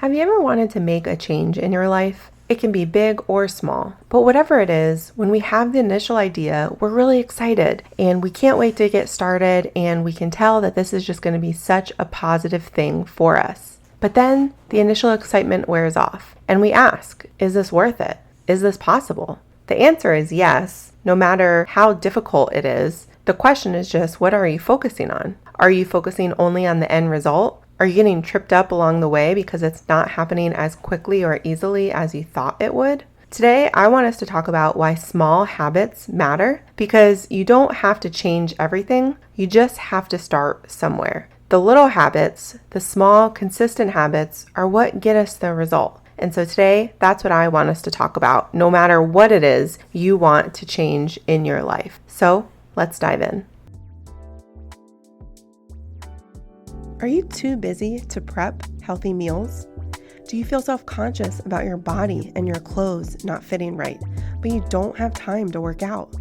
Have you ever wanted to make a change in your life? It can be big or small, but whatever it is, when we have the initial idea, we're really excited and we can't wait to get started, and we can tell that this is just going to be such a positive thing for us. But then the initial excitement wears off and we ask, is this worth it? Is this possible? The answer is yes, no matter how difficult it is. The question is just, what are you focusing on? Are you focusing only on the end result? Are you getting tripped up along the way because it's not happening as quickly or easily as you thought it would? Today, I want us to talk about why small habits matter, because you don't have to change everything. You just have to start somewhere. The little habits, the small, consistent habits, are what get us the result. And so today, that's what I want us to talk about, no matter what it is you want to change in your life. So let's dive in. Are you too busy to prep healthy meals? Do you feel self-conscious about your body and your clothes not fitting right, but you don't have time to work out?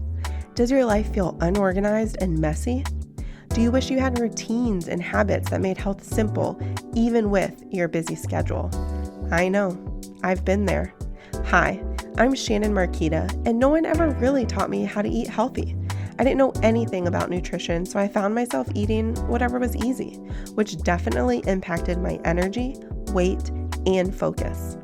Does your life feel unorganized and messy? Do you wish you had routines and habits that made health simple, even with your busy schedule? I know, I've been there. Hi, I'm Shannon and no one ever really taught me how to eat healthy. I didn't know anything about nutrition, so I found myself eating whatever was easy, which definitely impacted my energy, weight, and focus.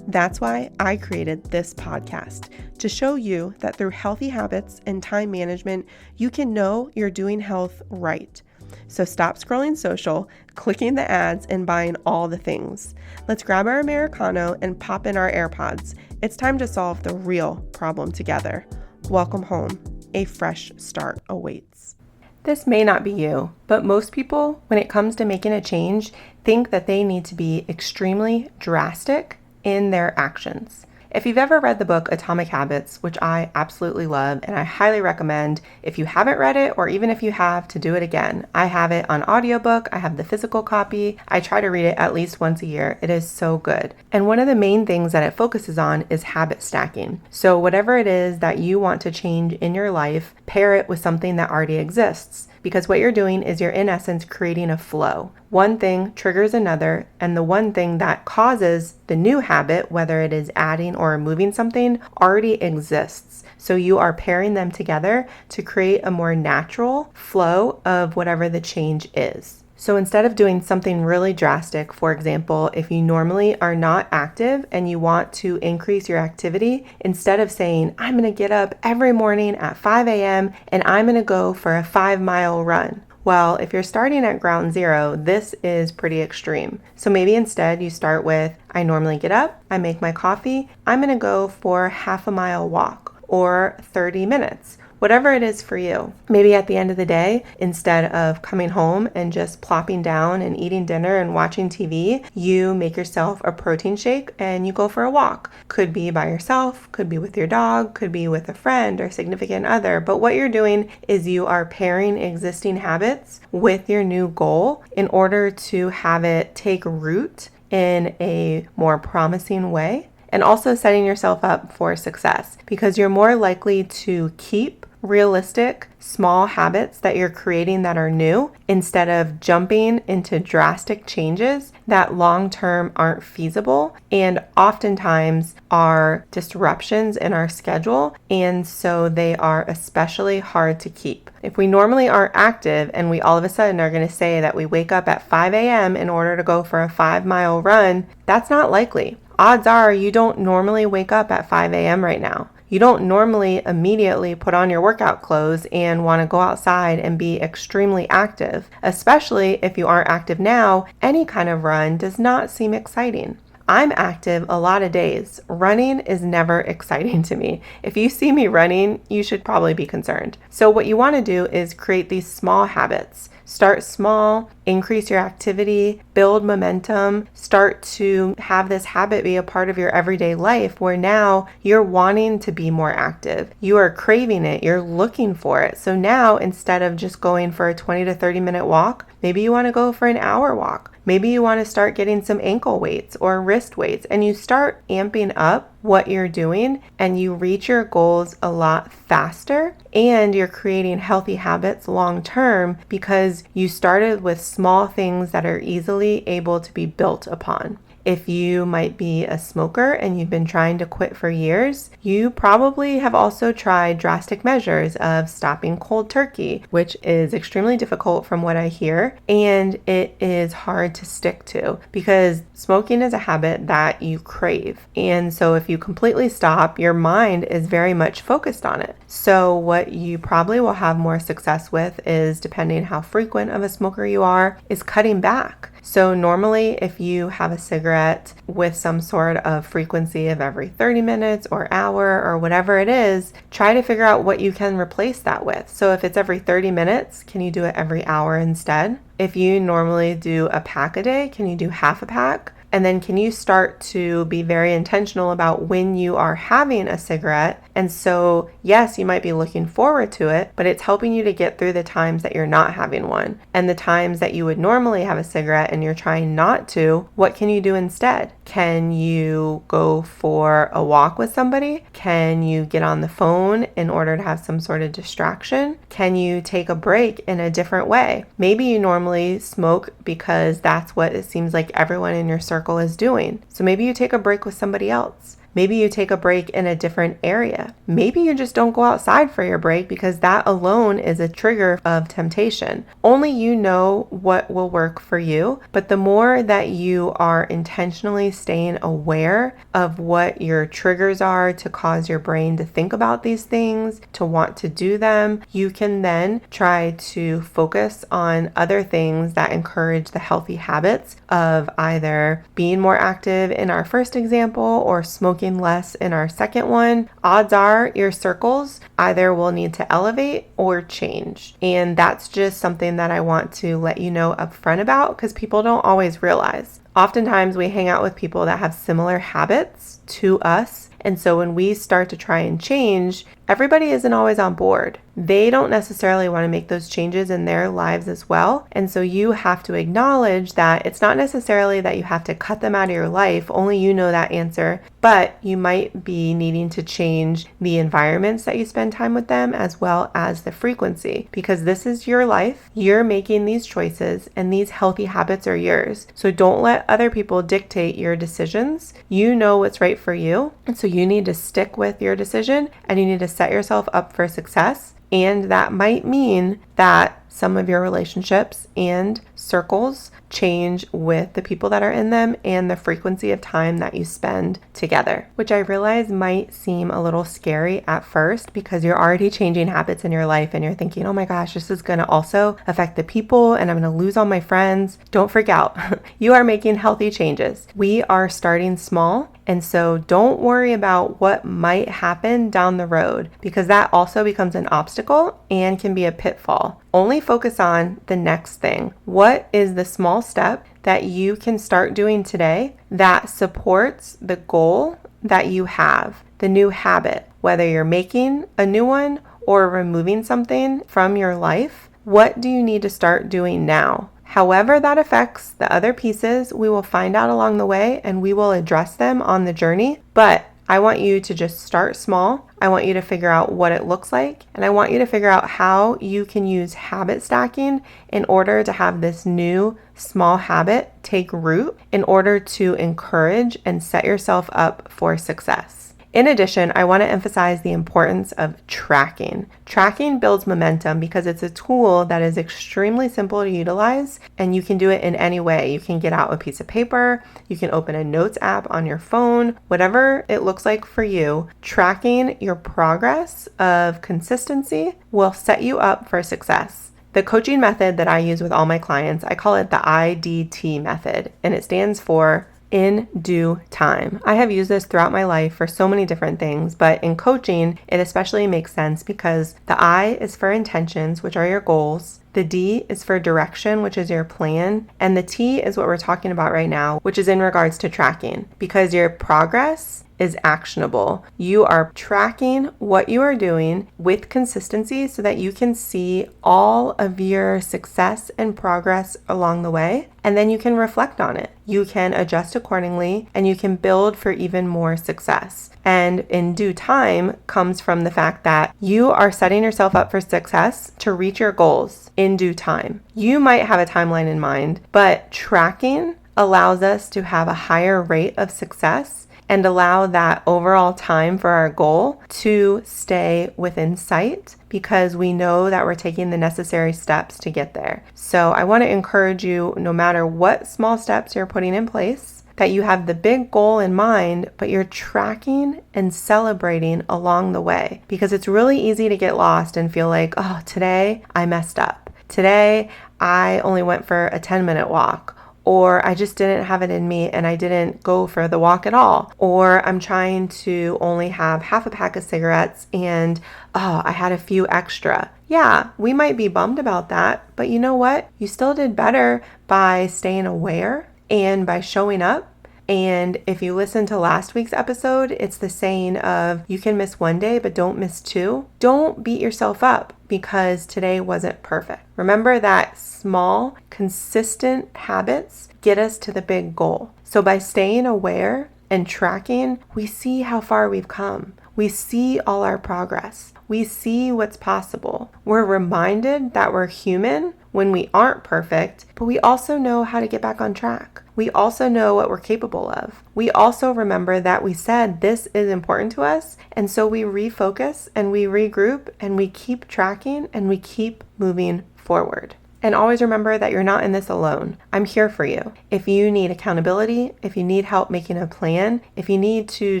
That's why I created this podcast, to show you that through healthy habits and time management, you can know you're doing health right. So stop scrolling social, clicking the ads, and buying all the things. Let's grab our Americano and pop in our AirPods. It's time to solve the real problem together. Welcome home. A fresh start awaits. This may not be you, but most people, when it comes to making a change, think that they need to be extremely drastic in their actions. If you've ever read the book Atomic Habits, which I absolutely love, and I highly recommend if you haven't read it, or even if you have, to do it again. I have it on audiobook, I have the physical copy, I try to read it at least once a year. It is so good. And one of the main things that it focuses on is habit stacking. So whatever it is that you want to change in your life, pair it with something that already exists. Because what you're doing is you're in essence creating a flow. One thing triggers another, and the one thing that causes the new habit, whether it is adding or removing something, already exists. So you are pairing them together to create a more natural flow of whatever the change is. So instead of doing something really drastic, for example, if you normally are not active and you want to increase your activity, instead of saying, I'm going to get up every morning at 5 a.m. and I'm going to go for a 5-mile run. Well, if you're starting at ground zero, this is pretty extreme. So maybe instead you start with, I normally get up, I make my coffee, I'm going to go for half a mile walk or 30 minutes. Whatever it is for you. Maybe at the end of the day, instead of coming home and just plopping down and eating dinner and watching TV, you make yourself a protein shake and you go for a walk. Could be by yourself, could be with your dog, could be with a friend or significant other. But what you're doing is you are pairing existing habits with your new goal in order to have it take root in a more promising way, and also setting yourself up for success, because you're more likely to keep realistic, small habits that you're creating that are new, instead of jumping into drastic changes that long-term aren't feasible and oftentimes are disruptions in our schedule, and so they are especially hard to keep. If we normally aren't active and we all of a sudden are going to say that we wake up at 5 a.m. in order to go for a 5-mile run, that's not likely. Odds are you don't normally wake up at 5 a.m. right now. You don't normally immediately put on your workout clothes and want to go outside and be extremely active. Especially if you aren't active now, any kind of run does not seem exciting. I'm active a lot of days. Running is never exciting to me. If you see me running, you should probably be concerned. So what you want to do is create these small habits. Start small, increase your activity, build momentum, start to have this habit be a part of your everyday life where now you're wanting to be more active. You are craving it, you're looking for it. So now instead of just going for a 20 to 30 minute walk, maybe you want to go for an hour walk. Maybe you want to start getting some ankle weights or wrist weights, and you start amping up what you're doing and you reach your goals a lot faster, and you're creating healthy habits long term because you started with small things that are easily able to be built upon. If you might be a smoker and you've been trying to quit for years, you probably have also tried drastic measures of stopping cold turkey, which is extremely difficult from what I hear, and it is hard to stick to because smoking is a habit that you crave. And so if you completely stop, your mind is very much focused on it. So what you probably will have more success with is, depending how frequent of a smoker you are, is cutting back. So normally if you have a cigarette with some sort of frequency of every 30 minutes or hour or whatever it is, try to figure out what you can replace that with. So if it's every 30 minutes, can you do it every hour instead? If you normally do a pack a day, can you do half a pack? And then can you start to be very intentional about when you are having a cigarette? And so, yes, you might be looking forward to it, but it's helping you to get through the times that you're not having one. And the times that you would normally have a cigarette and you're trying not to, what can you do instead? Can you go for a walk with somebody? Can you get on the phone in order to have some sort of distraction? Can you take a break in a different way? Maybe you normally smoke because that's what it seems like everyone in your circle is doing. So maybe you take a break with somebody else. Maybe you take a break in a different area. Maybe you just don't go outside for your break because that alone is a trigger of temptation. Only you know what will work for you, but the more that you are intentionally staying aware of what your triggers are to cause your brain to think about these things, to want to do them, you can then try to focus on other things that encourage the healthy habits of either being more active in our first example or smoking less in our second one. Odds are your circles either will need to elevate or change. And that's just something that I want to let you know upfront about because people don't always realize. Oftentimes we hang out with people that have similar habits to us. And so when we start to try and change, everybody isn't always on board. They don't necessarily want to make those changes in their lives as well. And so you have to acknowledge that it's not necessarily that you have to cut them out of your life. Only you know that answer. But you might be needing to change the environments that you spend time with them as well as the frequency, because this is your life. You're making these choices and these healthy habits are yours. So don't let other people dictate your decisions. You know what's right for you. And so you need to stick with your decision and you need to set yourself up for success. And that might mean that some of your relationships and circles change with the people that are in them and the frequency of time that you spend together, which I realize might seem a little scary at first because you're already changing habits in your life and you're thinking, oh my gosh, this is going to also affect the people and I'm going to lose all my friends. Don't freak out. You are making healthy changes. We are starting small. And so don't worry about what might happen down the road because that also becomes an obstacle and can be a pitfall. Only focus on the next thing. What is the small step that you can start doing today that supports the goal that you have, the new habit, whether you're making a new one or removing something from your life? What do you need to start doing now? However that affects the other pieces, we will find out along the way and we will address them on the journey. But I want you to just start small. I want you to figure out what it looks like. And I want you to figure out how you can use habit stacking in order to have this new small habit take root in order to encourage and set yourself up for success. In addition, I want to emphasize the importance of tracking. Tracking builds momentum because it's a tool that is extremely simple to utilize and you can do it in any way. You can get out a piece of paper, you can open a notes app on your phone, whatever it looks like for you. Tracking your progress of consistency will set you up for success. The coaching method that I use with all my clients, I call it the IDT method, and it stands for in due time. I have used this throughout my life for so many different things, but in coaching, it especially makes sense because the I is for intentions, which are your goals. The D is for direction, which is your plan. And the T is what we're talking about right now, which is in regards to tracking, because your progress is actionable. You are tracking what you are doing with consistency so that you can see all of your success and progress along the way. And then you can reflect on it. You can adjust accordingly and you can build for even more success. And in due time comes from the fact that you are setting yourself up for success to reach your goals in due time. You might have a timeline in mind, but tracking allows us to have a higher rate of success and allow that overall time for our goal to stay within sight because we know that we're taking the necessary steps to get there. So I want to encourage you, no matter what small steps you're putting in place, that you have the big goal in mind, but you're tracking and celebrating along the way, because it's really easy to get lost and feel like, oh, today I messed up. Today I only went for a 10-minute walk. Or I just didn't have it in me and I didn't go for the walk at all. Or I'm trying to only have half a pack of cigarettes and, I had a few extra. Yeah, we might be bummed about that, but you know what? You still did better by staying aware and by showing up. And if you listen to last week's episode, it's the saying of you can miss one day, but don't miss two. Don't beat yourself up because today wasn't perfect. Remember that small, consistent habits get us to the big goal. So by staying aware and tracking, we see how far we've come. We see all our progress. We see what's possible. We're reminded that we're human when we aren't perfect, but we also know how to get back on track. We also know what we're capable of. We also remember that we said this is important to us, and so we refocus and we regroup and we keep tracking and we keep moving forward. And always remember that you're not in this alone. I'm here for you. If you need accountability, if you need help making a plan, if you need to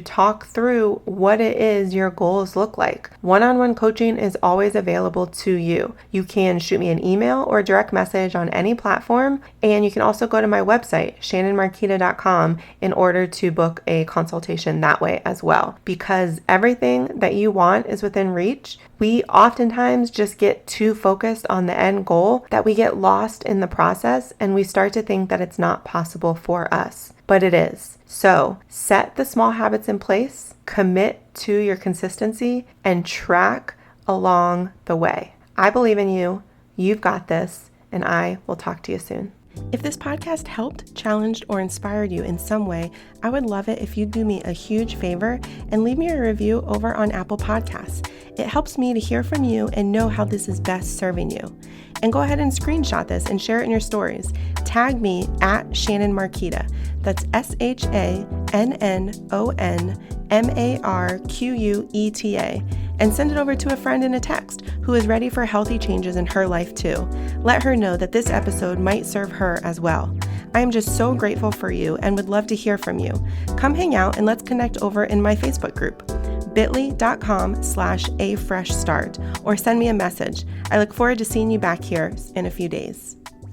talk through what it is your goals look like, one-on-one coaching is always available to you. You can shoot me an email or a direct message on any platform, and you can also go to my website, shannonmarquita.com, in order to book a consultation that way as well. Because everything that you want is within reach. We oftentimes just get too focused on the end goal that we get lost in the process and we start to think that it's not possible for us, but it is. So set the small habits in place, commit to your consistency, and track along the way. I believe in you. You've got this, and I will talk to you soon. If this podcast helped, challenged, or inspired you in some way, I would love it if you'd do me a huge favor and leave me a review over on Apple Podcasts. It helps me to hear from you and know how this is best serving you. And go ahead and screenshot this and share it in your stories. Tag me at Shannon Marquita. That's ShannonMarqueta. And send it over to a friend in a text who is ready for healthy changes in her life too. Let her know that this episode might serve her as well. I am just so grateful for you and would love to hear from you. Come hang out and let's connect over in my Facebook group, bit.ly.com/afreshstart, or send me a message. I look forward to seeing you back here in a few days.